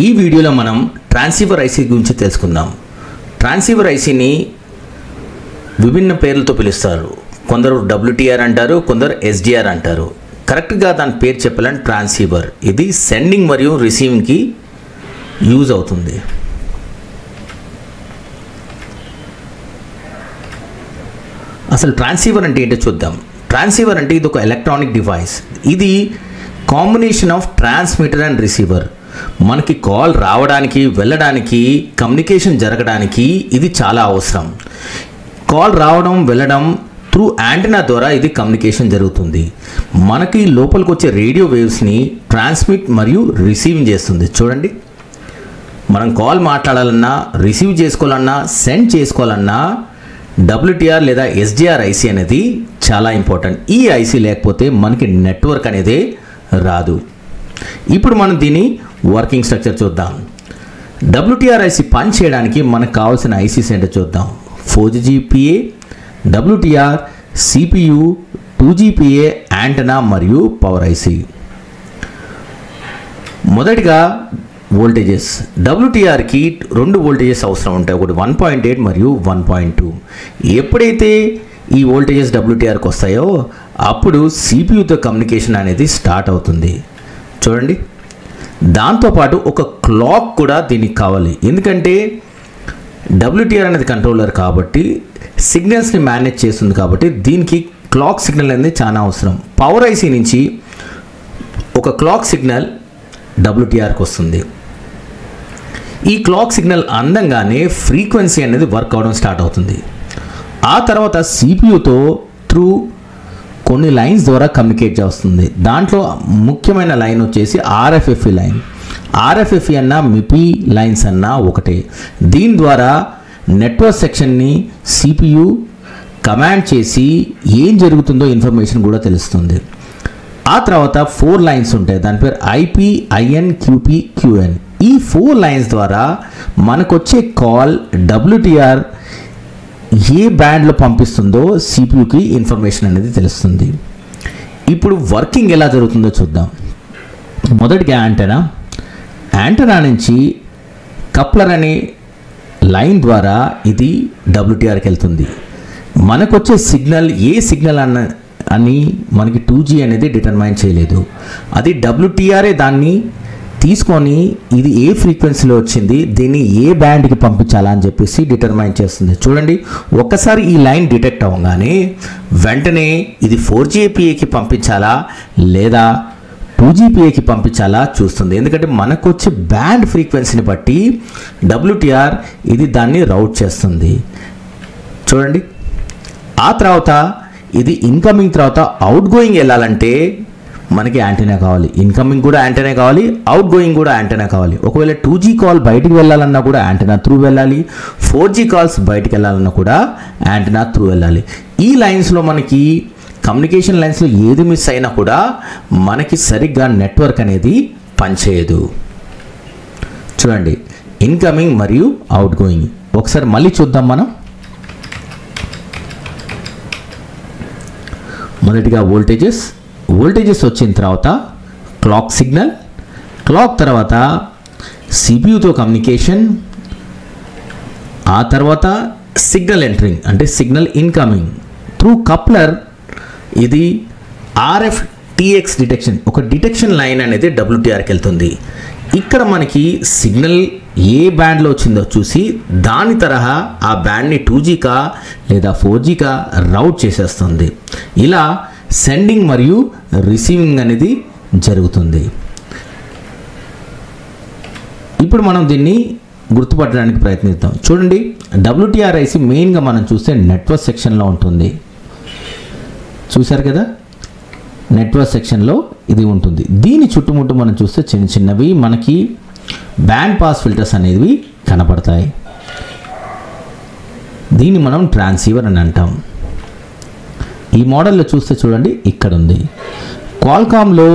ఈ వీడియోలో మనం ట్రాన్సీవర్ ఐసీ గురించి తెలుసుకుందాం. ట్రాన్సీవర్ ఐసీని విభిన్న పేర్లతో పిలుస్తారు. కొందరు WTR అంటారు, కొందరు SDR అంటారు. కరెక్ట్గా దాని పేరు చెప్పాలంటే ట్రాన్సీవర్. ఇది సెండింగ్ మరియు రిసీవింగ్కి యూజ్ అవుతుంది. అసలు ట్రాన్సీవర్ అంటే ఏంటో చూద్దాం. ట్రాన్సీవర్ అంటే ఇది ఒక ఎలక్ట్రానిక్ డివైస్. ఇది combination of transmitter and receiver. మనకి కాల్ రావడానికి, వెళ్ళడానికి, కమ్యూనికేషన్ జరగడానికి ఇది చాలా అవసరం. కాల్ రావడం, వెళ్ళడం త్రూ యాంటెనా ద్వారా ఇది కమ్యూనికేషన్ జరుగుతుంది. మనకి లోపలికి వచ్చే రేడియో వేవ్స్ని ట్రాన్స్మిట్ మరియు రిసీవింగ్ చేస్తుంది. చూడండి, మనం కాల్ మాట్లాడాలన్నా, రిసీవ్ చేసుకోవాలన్నా, సెండ్ చేసుకోవాలన్నా WTR లేదా SDR ఐసీ అనేది చాలా ఇంపార్టెంట్. ఈ ఐసీ లేకపోతే మనకి నెట్వర్క్ అనేది రాదు. ఇప్పుడు మనం దీని వర్కింగ్ స్ట్రక్చర్ చూద్దాం. WTR ఐసీ పని చేయడానికి మనకు కావాల్సిన ఐసీస్ ఏంటో చూద్దాం. 4GPA, WTR, CPU, 2GPA, antenna మరియు పవర్ ఐసీ. మొదటిగా వోల్టేజెస్. WTRకి 2 వోల్టేజెస్ అవసరం ఉంటాయి, ఒకటి 1.8 మరియు 1.2. ఎప్పుడైతే ఈ వోల్టేజెస్ WTRకి వస్తాయో అప్పుడు CPUతో కమ్యూనికేషన్ అనేది స్టార్ట్ అవుతుంది. చూడండి, దాంతోపాటు ఒక క్లాక్ కూడా దీనికి కావాలి. ఎందుకంటే WTR అనేది కంట్రోలర్ కాబట్టి సిగ్నల్స్ని మేనేజ్ చేస్తుంది కాబట్టి దీనికి క్లాక్ సిగ్నల్ అనేది చాలా అవసరం. పవర్ ఐసీ నుంచి ఒక క్లాక్ సిగ్నల్ WTRకి వస్తుంది. ఈ క్లాక్ సిగ్నల్ అందంగానే ఫ్రీక్వెన్సీ అనేది వర్క్ అవడం స్టార్ట్ అవుతుంది. ఆ తర్వాత CPUతో త్రూ కొన్ని లైన్స్ ద్వారా కమ్యూనికేట్ చేస్తుంది. దాంట్లో ముఖ్యమైన లైన్ వచ్చేసి RFFE లైన్. RFFE అన్నా MIPI లైన్స్ అన్నా ఒకటే. దీని ద్వారా నెట్వర్క్ సెక్షన్ని CPU కమాండ్ చేసి ఏం జరుగుతుందో ఇన్ఫర్మేషన్ కూడా తెలుస్తుంది. ఆ తర్వాత 4 లైన్స్ ఉంటాయి, దాని పేరు IP, IN, QP, QN. ఈ 4 లైన్స్ ద్వారా మనకు వచ్చే కాల్ WTR ఏ బ్యాండ్లో పంపిస్తుందో CPUకి ఇన్ఫర్మేషన్ అనేది తెలుస్తుంది. ఇప్పుడు వర్కింగ్ ఎలా జరుగుతుందో చూద్దాం. మొదటిగా యాంటెనా నుంచి కప్లర్ అనే లైన్ ద్వారా ఇది WTRకి వెళ్తుంది. మనకు వచ్చే సిగ్నల్ ఏ సిగ్నల్ అని మనకి 2G అనేది డిటర్మైన్ చేయలేదు. అది WTRే దాన్ని తీసుకొని ఇది ఏ ఫ్రీక్వెన్సీలో వచ్చింది, దీన్ని ఏ బ్యాండ్కి పంపించాలా అని చెప్పేసి డిటర్మైన్ చేస్తుంది. చూడండి, ఒక్కసారి ఈ లైన్ డిటెక్ట్ అవ్వగానే వెంటనే ఇది 4GPAకి పంపించాలా లేదా 2GPAకి పంపించాలా చూస్తుంది. ఎందుకంటే మనకు వచ్చే బ్యాండ్ ఫ్రీక్వెన్సీని బట్టి WTR ఇది దాన్ని రౌట్ చేస్తుంది. చూడండి, ఆ తర్వాత ఇది ఇన్కమింగ్ తర్వాత అవుట్ గోయింగ్ వెళ్ళాలంటే మనకి యాంటెనా కావాలి. ఇన్కమింగ్ కూడా యాంటెనా కావాలి, అవుట్ గోయింగ్ కూడా యాంటెనా కావాలి. ఒకవేళ 2G కాల్ బయటికి వెళ్ళాలన్నా కూడా యాంటెనా త్రూ వెళ్ళాలి. 4G కాల్స్ బయటికి వెళ్ళాలన్నా కూడా యాంటెనా త్రూ వెళ్ళాలి. ఈ లైన్స్లో మనకి కమ్యూనికేషన్ లైన్స్లో ఏది మిస్ అయినా కూడా మనకి సరిగ్గా నెట్వర్క్ అనేది పనిచేయదు. చూడండి, ఇన్కమింగ్ మరియు అవుట్ గోయింగ్ ఒకసారి మళ్ళీ చూద్దాం మనం. మొదటిగా వోల్టేజెస్ వచ్చిన తర్వాత క్లాక్ సిగ్నల్, క్లాక్ తర్వాత CPUతో కమ్యూనికేషన్, ఆ తర్వాత సిగ్నల్ ఎంటరింగ్ అంటే సిగ్నల్ ఇన్కమింగ్ త్రూ కప్లర్. ఇది RFTX డిటెక్షన్, ఒక డిటెక్షన్ లైన్ అనేది WTRకి వెళ్తుంది. ఇక్కడ మనకి సిగ్నల్ ఏ బ్యాండ్లో వచ్చిందో చూసి దాని తరహా ఆ బ్యాండ్ని 2Gకా లేదా 4Gకా రౌట్ చేసేస్తుంది. ఇలా సెండింగ్ మరియు రిసీవింగ్ అనేది జరుగుతుంది. ఇప్పుడు మనం దీన్ని గుర్తుపట్టడానికి ప్రయత్నిద్దాం. చూడండి, WTR ఐసీ మెయిన్గా మనం చూస్తే నెట్వర్క్ సెక్షన్లో ఉంటుంది. చూశారు కదా, నెట్వర్క్ సెక్షన్లో ఇది ఉంటుంది. దీని చుట్టుముట్టు మనం చూస్తే చిన్న చిన్నవి మనకి బ్యాండ్ పాస్ ఫిల్టర్స్ అనేవి కనపడతాయి. దీన్ని మనం ట్రాన్సీవర్ అని అంటాం. ఈ మోడల్లో చూస్తే చూడండి, ఇక్కడ ఉంది. క్వాల్కామ్లో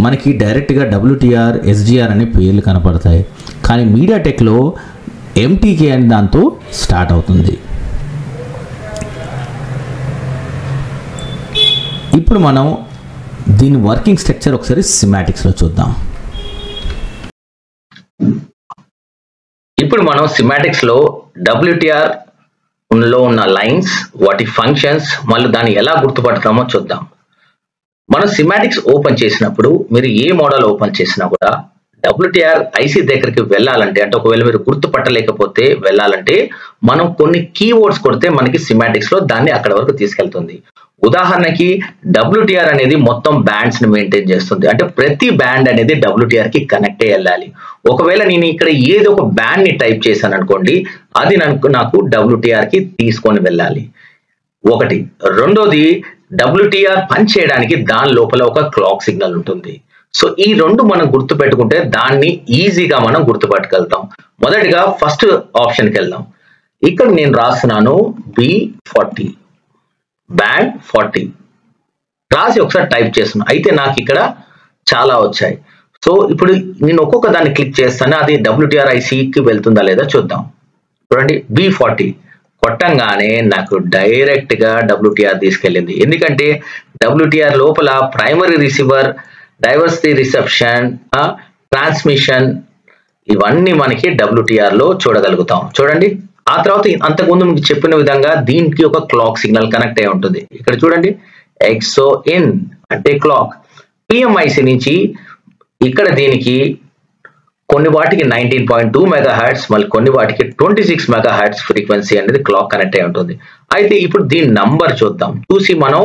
మనకి డైరెక్ట్గా WTR, SDR అనే పేర్లు కనపడతాయి. కానీ మీడియాటెక్లో MTK అని దాంతో స్టార్ట్ అవుతుంది. ఇప్పుడు మనం దీని వర్కింగ్ స్ట్రక్చర్ ఒకసారి సిమాటిక్స్లో చూద్దాం. ఇప్పుడు మనం సిమాటిక్స్ లో WTR లో ఉన్న లైన్స్, వాటి ఫంక్షన్స్, మళ్ళీ దాన్ని ఎలా గుర్తుపడతామో చూద్దాం. మనం సిమాటిక్స్ ఓపెన్ చేసినప్పుడు మీరు ఏ మోడల్ ఓపెన్ చేసినా కూడా WTR ఐసీ దగ్గరికి వెళ్ళాలంటే, అంటే ఒకవేళ మీరు గుర్తుపట్టలేకపోతే వెళ్ళాలంటే మనం కొన్ని కీవర్డ్స్ కొడితే మనకి సిమాటిక్స్ లో దాన్ని అక్కడ వరకు తీసుకెళ్తుంది. ఉదాహరణకి WTR అనేది మొత్తం బ్యాండ్స్ ని మెయింటైన్ చేస్తుంది. అంటే ప్రతి బ్యాండ్ అనేది WTR కి కనెక్ట్ అయ్యి వెళ్ళాలి. ఒకవేళ నేను ఇక్కడ ఏదో ఒక బ్యాండ్ ని టైప్ చేశాను అనుకోండి, అది నాకు WTR కి తీసుకొని వెళ్ళాలి. ఒకటి. రెండోది, WTR పని చేయడానికి దాని లోపల ఒక క్లాక్ సిగ్నల్ ఉంటుంది. సో ఈ రెండు మనం గుర్తు పెట్టుకుంటే దాన్ని ఈజీగా మనం గుర్తుపట్టగలుగుతాం. మొదటిగా ఫస్ట్ ఆప్షన్కి వెళ్దాం. ఇక్కడ నేను రాస్తున్నాను B40 బ్యాండ్ 40 రాసి ఒకసారి టైప్ చేస్తున్నాను. అయితే నాకు ఇక్కడ చాలా వచ్చాయి. సో ఇప్పుడు నేను ఒక్కొక్క దాన్ని క్లిక్ చేస్తాను, అది WTR ఐసీకి వెళ్తుందా లేదా చూద్దాం. చూడండి, B40 కొట్టంగానే నాకు డైరెక్ట్ గా WTR తీసుకెళ్ళింది. ఎందుకంటే WTR లోపల primary receiver, diversity reception, transmission, ఇవన్నీ మనకి WTR లో చూడగలుగుతాం. చూడండి, ఆ తర్వాత అంతకుముందు మీకు చెప్పిన విధంగా దీనికి ఒక క్లాక్ సిగ్నల్ కనెక్ట్ అయి ఉంటుంది. ఇక్కడ చూడండి, XON అంటే క్లాక్. PMIC నుంచి ఇక్కడ దీనికి కొన్ని వాటికి 19.2 MHz, మళ్ళీ కొన్ని వాటికి 26 MHz ఫ్రీక్వెన్సీ అనేది క్లాక్ కనెక్ట్ అయి ఉంటుంది. అయితే ఇప్పుడు దీని నంబర్ చూద్దాం, చూసి మనం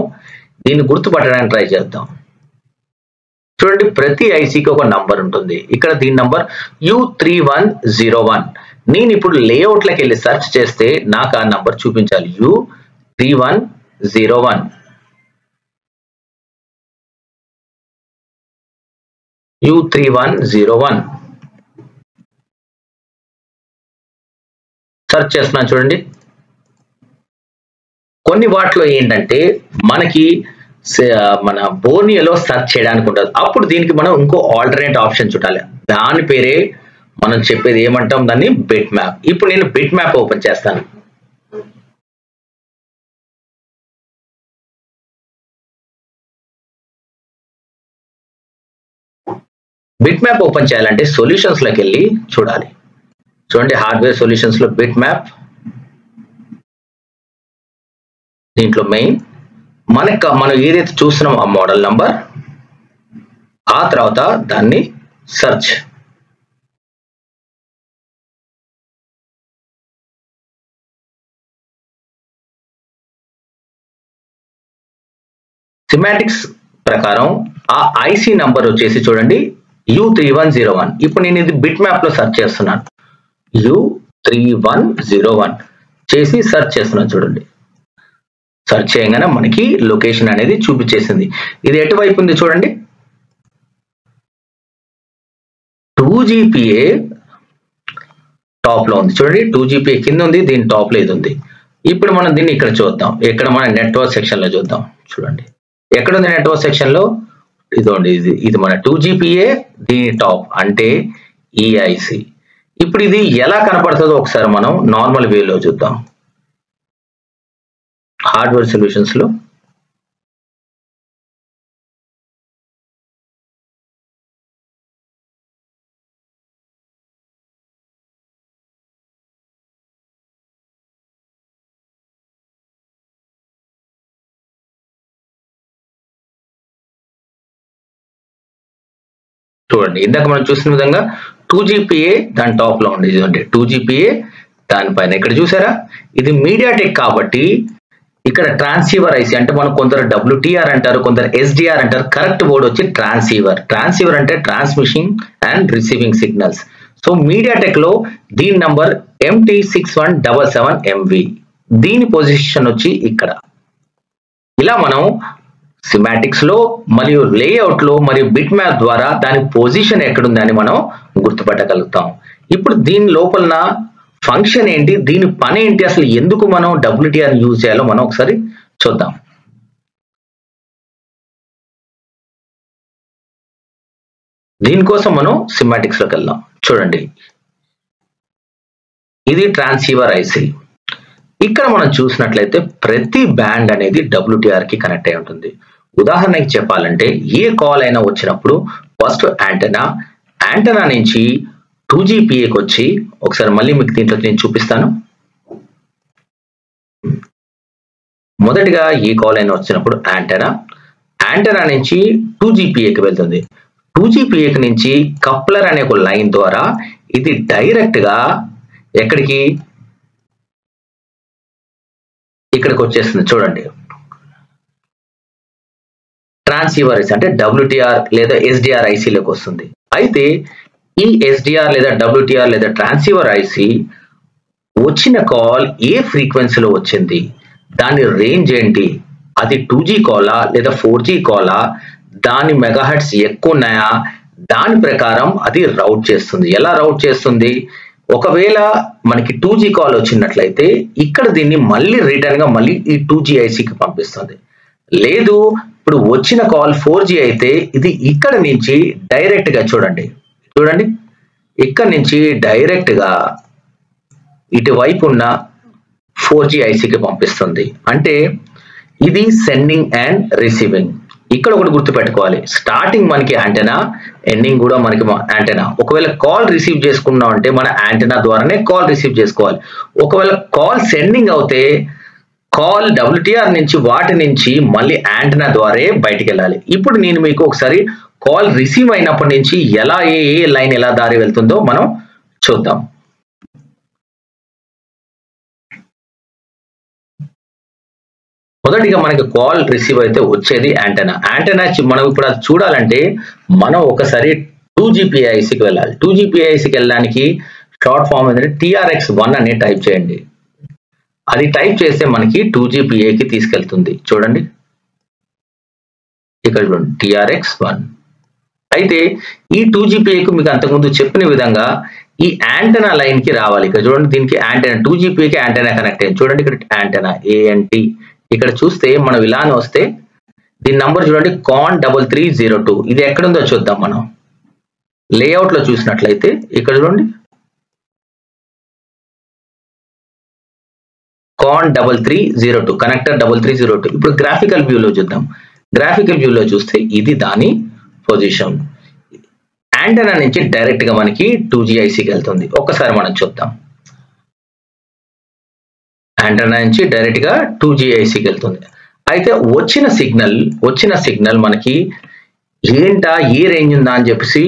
దీన్ని గుర్తుపట్టడానికి ట్రై చేద్దాం. చూడండి, ప్రతి ఐసీకి ఒక నంబర్ ఉంటుంది. ఇక్కడ దీని నంబర్ U3101. నేను ఇప్పుడు లేఅవుట్లోకి వెళ్ళి సెర్చ్ చేస్తే నాకు ఆ నంబర్ చూపించాలి, U3101. U3101 సెర్చ్ చేస్తున్నాను. చూడండి, కొన్ని వాటిలో ఏంటంటే మనకి మన బోర్నియోలో సెర్చ్ చేయడానికి ఉంటుంది. అప్పుడు దీనికి మనం ఇంకో ఆల్టర్నేట్ ఆప్షన్ చూడాలి. దాని పేరే మనం చెప్పేది ఏమంటాం, దాన్ని బిట్ మ్యాప్. ఇప్పుడు నేను బిట్ మ్యాప్ ఓపెన్ చేస్తాను. బిట్ మ్యాప్ ఓపెన్ చేయాలంటే సొల్యూషన్స్ లోకి వెళ్ళి చూడాలి. చూడండి, హార్డ్వేర్ సొల్యూషన్స్ లో బిట్ మ్యాప్, దీంట్లో మెయిన్ మనం ఏదైతే చూస్తున్నాం ఆ మోడల్ నంబర్, ఆ తర్వాత దాన్ని సెర్చ్. సిమాటిక్స్ ప్రకారం ఆ ఐసీ నంబర్ వచ్చేసి చూడండి U3101. ఇప్పుడు నేను ఇది బిట్ మ్యాప్ లో సెర్చ్ చేస్తున్నాను. U3101 చేసి సెర్చ్ చేస్తున్నాను. చూడండి, సెర్చ్ చేయగానే మనకి లొకేషన్ అనేది చూపించేసింది. ఇది ఎటువైపు ఉంది చూడండి, 2GPA టాప్ లో ఉంది. చూడండి, 2GPA కింద ఉంది, దీని టాప్ లో ఇది ఉంది. ఇప్పుడు మనం దీన్ని ఇక్కడ చూద్దాం, ఇక్కడ మన నెట్వర్క్ సెక్షన్ లో చూద్దాం. చూడండి, ఎక్కడ ఉంది నెట్వర్క్ సెక్షన్ లో, ఇదిగోండి, ఇది మన 2GPA, దీని టాప్ అంటే EIC. ఇప్పుడు ఇది ఎలా కనపడుతుందో ఒకసారి మనం నార్మల్ వేలో చూద్దాం. హార్డ్వేర్ సొల్యూషన్స్ లో చూడండి, ఇందాక మనం చూసిన విధంగా 2GPA దాని టాప్ లో ఉండేది. అంటే 2GPA దానిపైన ఇక్కడ చూసారా, ఇది మీడియాటెక్ కాబట్టి ఇక్కడ ట్రాన్స్సీవర్ ఐసీ అంటే మనం కొందరు WTR అంటారు, కొందరు SDR అంటారు. కరెక్ట్ వర్డ్ వచ్చి ట్రాన్స్సీవర్. ట్రాన్స్సీవర్ అంటే transmission and receiving signals. So MediaTek లో దీని నంబర్ MT6177MV, దీని పొజిషన్ వచ్చి ఇక్కడ. ఇలా మనం సిమాటిక్స్ లో మరియు లేఅవుట్ లో మరియు బిట్ మ్యాప్ ద్వారా దాని పొజిషన్ ఎక్కడుందని మనం గుర్తుపట్టగలుగుతాం. ఇప్పుడు దీని లోపల ఫంక్షన్ ఏంటి, దీని పని ఏంటి, అసలు ఎందుకు మనం WTR యూజ్ చేయాలో మనం ఒకసారి చూద్దాం. దీనికోసం మనం సిమాటిక్స్ లోకి వెళ్దాం. చూడండి, ఇది ట్రాన్స్సీవర్ ఐసీ. ఇక్కడ మనం చూసినట్లయితే ప్రతి బ్యాండ్ అనేది WTR కి కనెక్ట్ అయి ఉంటుంది. ఉదాహరణకి చెప్పాలంటే ఏ కాల్ అయినా వచ్చినప్పుడు ఫస్ట్ యాంటెనా నుంచి 2GPAకి వచ్చి ఒకసారి మళ్ళీ మీకు దీంట్లో నేను చూపిస్తాను. మొదటిగా ఈ కాల్ అయిన వచ్చినప్పుడు యాంటెనా నుంచి 2GPAకి వెళ్తుంది. 2GPAకి నుంచి కప్లర్ అనే ఒక లైన్ ద్వారా ఇది డైరెక్ట్ గా ఎక్కడికి ఇక్కడికి వచ్చేస్తుంది. చూడండి, ట్రాన్స్సీవర్ ఐసి అంటే WTR లేదా SDR ఐసీలోకి వస్తుంది. అయితే ఈ SDR లేదా WTR లేదా ట్రాన్స్సీవర్ ఐసి వచ్చిన కాల్ ఏ ఫ్రీక్వెన్సీలో వచ్చింది, దాని రేంజ్ ఏంటి, అది 2G కాలా లేదా 4G కాలా, దాని మెగాహెర్ట్జ్ ఎక్కువ ఉన్నాయా, దాని ప్రకారం అది రౌట్ చేస్తుంది. ఎలా రౌట్ చేస్తుంది? ఒకవేళ మనకి 2G కాల్ వచ్చినట్లయితే ఇక్కడ దీన్ని మళ్ళీ రిటర్న్ గా మళ్ళీ ఈ 2G ఐసీకి పంపిస్తుంది. లేదు ఇప్పుడు వచ్చిన కాల్ 4G అయితే ఇది ఇక్కడ నుంచి డైరెక్ట్ గా చూడండి ఇక్కడ నుంచి డైరెక్ట్ గా ఇటువైపు ఉన్న 4G ఐసీకి పంపిస్తుంది. అంటే ఇది సెండింగ్ అండ్ రిసీవింగ్. ఇక్కడ ఒకటి గుర్తుపెట్టుకోవాలి, స్టార్టింగ్ మనకి యాంటెనా, ఎండింగ్ కూడా మనకి యాంటెనా. ఒకవేళ కాల్ రిసీవ్ చేసుకున్నాం అంటే మన యాంటెనా ద్వారానే కాల్ రిసీవ్ చేసుకోవాలి. ఒకవేళ కాల్ సెండింగ్ అవుతే కాల్ WTR నుంచి వాటి నుంచి మళ్ళీ యాంటెనా ద్వారా బయటికి వెళ్ళాలి. ఇప్పుడు నేను మీకు ఒకసారి కాల్ రిసీవ్ అయినప్పటి నుంచి ఎలా ఏ లైన్ ఎలా దారి వెళ్తుందో మనం చూద్దాం. మొదటిగా మనకి కాల్ రిసీవ్ అయితే వచ్చేది యాంటెనా. మనం ఇప్పుడు అది చూడాలంటే మనం ఒకసారి 2GPA ఐసీకి వెళ్ళాలి. 2GPA ఐసీకి వెళ్ళడానికి షార్ట్ ఫామ్ ఏంటంటే TRX1 అని టైప్ చేయండి. అది టైప్ చేస్తే మనకి 2GPAకి తీసుకెళ్తుంది. చూడండి ఇక్కడ చూడండి TRX1. అయితే ఈ 2GPAకి మీకు అంతకుముందు చెప్పిన విధంగా ఈ యాంటెనా లైన్ కి రావాలి. ఇక్కడ చూడండి, దీనికి యాంటెనా 2GPAకి యాంటెనా కనెక్ట్ అయ్యింది. చూడండి ఇక్కడ యాంటెనా ANT. ఇక్కడ చూస్తే మనం ఇలానే వస్తే దీని నంబర్ చూడండి CON3302. ఇది ఎక్కడుందో చూద్దాం. మనం లేఅవుట్ లో చూసినట్లయితే ఇక్కడ చూడండి CON3302 కనెక్టర్ 3302. ఇప్పుడు గ్రాఫికల్ వ్యూలో చూద్దాం. గ్రాఫికల్ వ్యూలో చూస్తే ఇది దాని పొజిషన్. యాంటెనా నుంచి డైరెక్ట్ గా మనకి 2G ఐసీకి వెళ్తుంది. ఒక్కసారి మనం చూద్దాం. యాంటెనా నుంచి డైరెక్ట్ గా 2G ఐసీకి వెళ్తుంది. అయితే వచ్చిన సిగ్నల్ మనకి ఏంటా, ఏ రేంజ్ ఉందా అని చెప్పేసి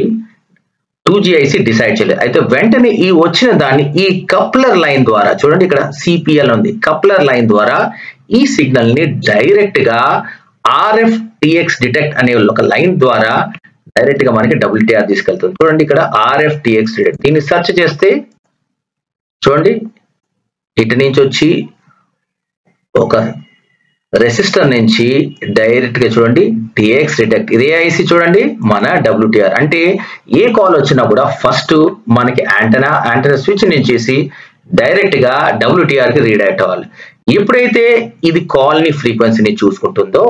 2G ఐసీ డిసైడ్ చేయలేదు. అయితే వెంటనే ఈ వచ్చిన దాన్ని ఈ కప్లర్ లైన్ ద్వారా చూడండి, ఇక్కడ CPL ఉంది, కప్లర్ లైన్ ద్వారా ఈ సిగ్నల్ ని డైరెక్ట్ గా RFTX డిటెక్ట్ అనే ఒక లైన్ ద్వారా డైరెక్ట్ గా మనకి WTR తీసుకెళ్తుంది. చూడండి ఇక్కడ RFTX డిటెక్ట్. దీన్ని సెర్చ్ చేస్తే చూడండి ఇటు నుంచి వచ్చి ఒక రెసిస్టర్ నుంచి డైరెక్ట్ గా చూడండి TX డిటెక్ట్. ఇదే ఐసీ చూడండి మన WTR. అంటే ఏ కాల్ వచ్చినా కూడా ఫస్ట్ మనకి యాంటెనా స్విచ్ నుంచి డైరెక్ట్ గా WTR కి రీడైరెక్ట్ అవ్వాలి. ఎప్పుడైతే ఇది కాల్ ని ఫ్రీక్వెన్సీని చూసుకుంటుందో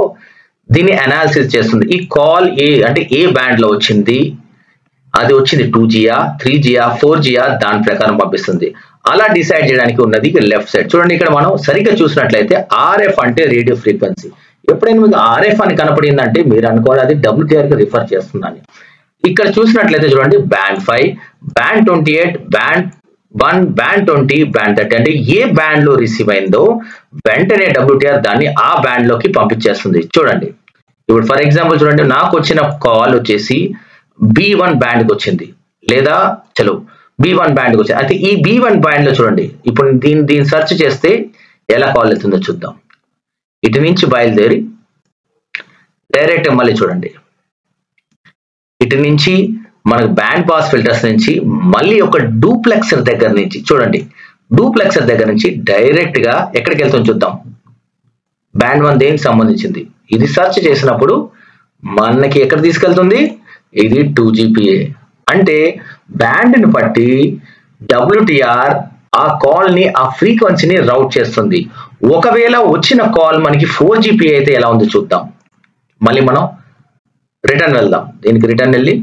దీన్ని అనాలిసిస్ చేస్తుంది. ఈ కాల్ ఏ బ్యాండ్ లో వచ్చింది, అది వచ్చింది 2Gయా 3Gయా 4Gయా దాని ప్రకారం పంపిస్తుంది. అలా డిసైడ్ చేయడానికి ఉన్నది లెఫ్ట్ సైడ్. చూడండి ఇక్కడ మనం సరిగ్గా చూసినట్లయితే RF అంటే రేడియో ఫ్రీక్వెన్సీ. ఎప్పుడైనా మీకు RF అని కనపడిందంటే మీరు అనుకోవాలి అది WTR కి రిఫర్ చేస్తుందని. ఇక్కడ చూసినట్లయితే చూడండి band 5, band 28, band 1, band 20, band 30. అంటే ఏ బ్యాండ్ లో రిసీవ్ అయిందో వెంటనే WTR దాన్ని ఆ బ్యాండ్ లోకి పంపించేస్తుంది. చూడండి ఇప్పుడు ఫర్ ఎగ్జాంపుల్ చూడండి, నాకు వచ్చిన కాల్ వచ్చేసి B1 బ్యాండ్ కి వచ్చింది, లేదా చలో B1 బ్యాండ్ కి వచ్చింది. అయితే ఈ B1 బ్యాండ్ లో చూడండి ఇప్పుడు దీన్ని సెర్చ్ చేస్తే ఎలా కాల్ వెళ్తుందో చూద్దాం. ఇటు నుంచి బయలుదేరి డైరెక్ట్ మళ్ళీ చూడండి ఇటు నుంచి మనకు బ్యాండ్ పాస్ ఫిల్టర్స్ నుంచి మళ్ళీ ఒక డూప్లెక్సర్ దగ్గర నుంచి చూడండి, డూప్లెక్సర్ దగ్గర నుంచి డైరెక్ట్ గా ఎక్కడికి వెళ్తుందో చూద్దాం. బ్యాండ్ 1 దేనికి సంబంధించింది, ఇది సెర్చ్ చేసినప్పుడు మనకి ఎక్కడ తీసుకెళ్తుంది, ఇది 2GPA. అంటే బ్యాండ్ ని బట్టి WTR ఆ కాల్ ని ఆ ఫ్రీక్వెన్సీని రౌట్ చేస్తుంది. ఒకవేళ వచ్చిన కాల్ మనకి 4GPA అయితే ఎలా ఉందో చూద్దాం. మళ్ళీ మనం రిటర్న్ వెళ్దాం. దీనికి రిటర్న్ వెళ్ళి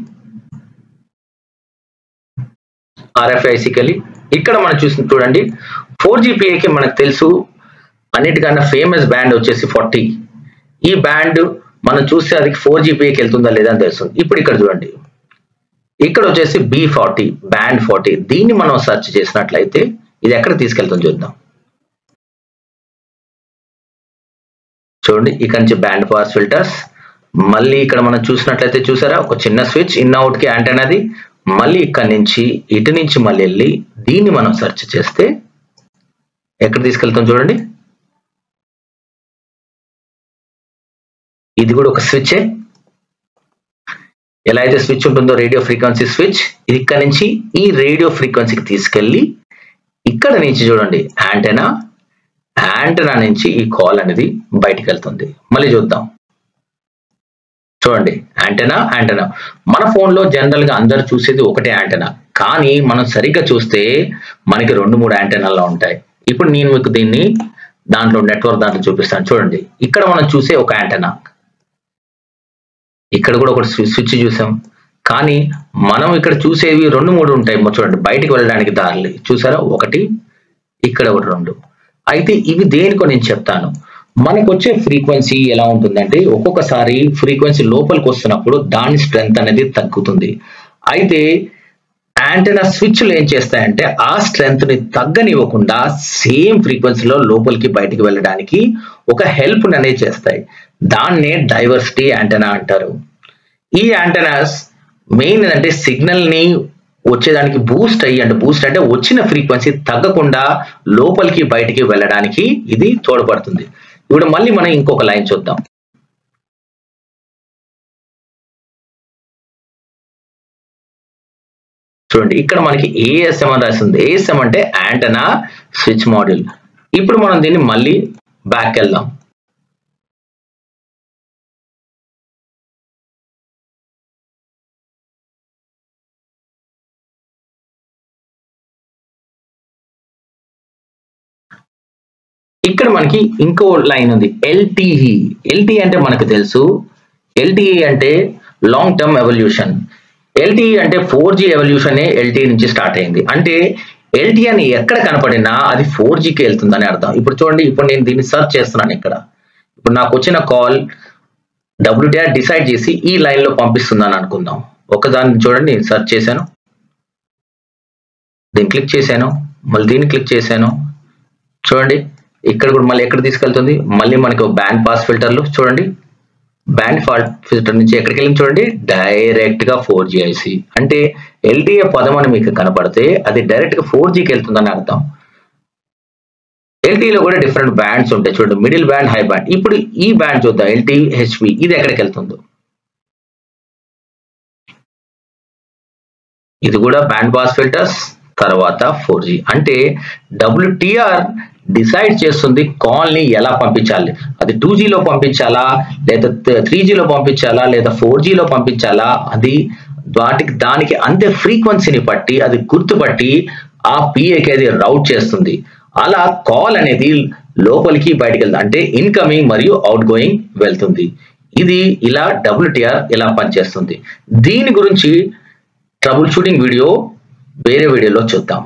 RFICకి వెళ్ళి ఇక్కడ మనం చూడండి 4GPAకి మనకు తెలుసు అన్నిటికన్నా ఫేమస్ బ్యాండ్ వచ్చేసి 40. ఈ బ్యాండ్ మనం చూస్తే అది 4GPAకి వెళ్తుందా లేదా అని తెలుస్తుంది. ఇప్పుడు ఇక్కడ చూడండి ఇక్కడ వచ్చేసి B40 బ్యాండ్ 40. దీన్ని మనం సెర్చ్ చేసినట్లయితే ఇది ఎక్కడ తీసుకెళ్తాం చూద్దాం. చూడండి ఇక్కడ నుంచి బ్యాండ్ పాస్ ఫిల్టర్స్. మళ్ళీ ఇక్కడ మనం చూసినట్లయితే చూసారా ఒక చిన్న స్విచ్ ఇన్ అవుట్ కి యాంటెనాది. మళ్ళీ ఇక్కడ నుంచి ఇటు నుంచి మళ్ళీ వెళ్ళి దీన్ని మనం సెర్చ్ చేస్తే ఎక్కడ తీసుకెళ్తాం చూడండి. ఇది కూడా ఒక స్విచ్. ఎలా అయితే స్విచ్ ఉంటుందో రేడియో ఫ్రీక్వెన్సీ స్విచ్, ఇది ఇక్కడ నుంచి ఈ రేడియో ఫ్రీక్వెన్సీకి తీసుకెళ్ళి ఇక్కడ నుంచి చూడండి యాంటెనా నుంచి ఈ కాల్ అనేది బయటికి వెళ్తుంది. మళ్ళీ చూద్దాం. చూడండి యాంటెనా మన ఫోన్ లో జనరల్ గా అందరు చూసేది ఒకటే యాంటెనా, కానీ మనం సరిగ్గా చూస్తే మనకి 2-3 యాంటెనాలు ఉంటాయి. ఇప్పుడు నేను మీకు దీన్ని దాంట్లో నెట్వర్క్ దాంట్లో చూపిస్తాను. చూడండి ఇక్కడ మనం చూసే ఒక యాంటెనా, ఇక్కడ కూడా ఒక స్విచ్ చూసాం, కానీ మనం ఇక్కడ చూసేవి 2-3 ఉంటాయి. చూడండి బయటికి వెళ్ళడానికి దారులు చూసారా, ఒకటి ఇక్కడ ఒకటి 2. అయితే ఇవి దేనికో నేను చెప్తాను. మనకు వచ్చే ఫ్రీక్వెన్సీ ఎలా ఉంటుందంటే ఒక్కొక్కసారి ఫ్రీక్వెన్సీ లోపలికి వస్తున్నప్పుడు దాని స్ట్రెంగ్త్ అనేది తగ్గుతుంది. అయితే యాంటెనా స్విచ్లు ఏం చేస్తాయంటే ఆ స్ట్రెంగ్త్ ని తగ్గనివ్వకుండా సేమ్ ఫ్రీక్వెన్సీలో లోపలికి బయటికి వెళ్ళడానికి ఒక హెల్ప్ అనేది చేస్తాయి. దాన్నే డైవర్సిటీ యాంటెనా అంటారు. ఈ యాంటెనాస్ మెయిన్ అంటే సిగ్నల్ ని వచ్చేదానికి బూస్ట్ అంటే వచ్చిన ఫ్రీక్వెన్సీ తగ్గకుండా లోపలికి బయటికి వెళ్ళడానికి ఇది తోడ్పడుతుంది. ఇప్పుడు మళ్ళీ మనం ఇంకొక లైన్ చూద్దాం. చూడండి ఇక్కడ మనకి ASM అని రాసింది. ASM అంటే యాంటెనా స్విచ్ మాడ్యూల్. ఇప్పుడు మనం దీన్ని మళ్ళీ బ్యాక్ వెళ్దాం. ఇక్కడ మనకి ఇంకో లైన్ ఉంది LTE. LTE అంటే మనకు తెలుసు, LTE అంటే లాంగ్ టర్మ్ ఎవల్యూషన్. LTE అంటే 4G ఎవల్యూషన్ LTE నుంచి స్టార్ట్ అయింది. అంటే LTE అని ఎక్కడ కనపడినా అది 4Gకి వెళ్తుందని అర్థం. ఇప్పుడు చూడండి, ఇప్పుడు నేను దీన్ని సెర్చ్ చేస్తున్నాను. ఇప్పుడు నాకు వచ్చిన కాల్ WTR డిసైడ్ చేసి ఈ లైన్ లో పంపిస్తుందని అనుకుందాం. ఒకదాన్ని చూడండి, నేను సెర్చ్ చేశాను, దీన్ని క్లిక్ చేశాను, మళ్ళీ దీన్ని క్లిక్ చేశాను. చూడండి ఇక్కడ కూడా మళ్ళీ ఎక్కడ తీసుకెళ్తుంది, మళ్ళీ మనకి బ్యాండ్ పాస్ ఫిల్టర్లు. చూడండి బ్యాండ్ ఫిల్టర్ నుంచి ఎక్కడికి వెళ్ళి చూడండి డైరెక్ట్ గా 4G IC. అంటే LTE పదం అని మీకు కనపడితే అది డైరెక్ట్ గా 4Gకి వెళ్తుందని అర్థం. LTE లో కూడా డిఫరెంట్ బ్యాండ్స్ ఉంటాయి. చూడండి మిడిల్ బ్యాండ్, హై బ్యాండ్. ఇప్పుడు ఈ బ్యాండ్ చూద్దాం LTE HP. ఇది ఎక్కడికి వెళ్తుందో, ఇది కూడా బ్యాండ్ పాస్ ఫిల్టర్స్ తర్వాత 4G. అంటే WTR డిసైడ్ చేస్తుంది కాల్ ని ఎలా పంపించాలి. అది 2G లో పంపించాలా, లేదా 3G లో పంపించాలా, లేదా 4G లో పంపించాలా. అది దానికి అంతే ఫ్రీక్వెన్సీని బట్టి అది గుర్తుపట్టి ఆ PAకి అది రౌట్ చేస్తుంది. అలా కాల్ అనేది లోపలికి బయటికి వెళ్తుంది, అంటే ఇన్కమింగ్ మరియు అవుట్ గోయింగ్ వెళ్తుంది. ఇది ఇలా WTR ఇలా పనిచేస్తుంది. దీని గురించి ట్రబుల్ షూటింగ్ వీడియో వేరే వీడియోలో చూద్దాం.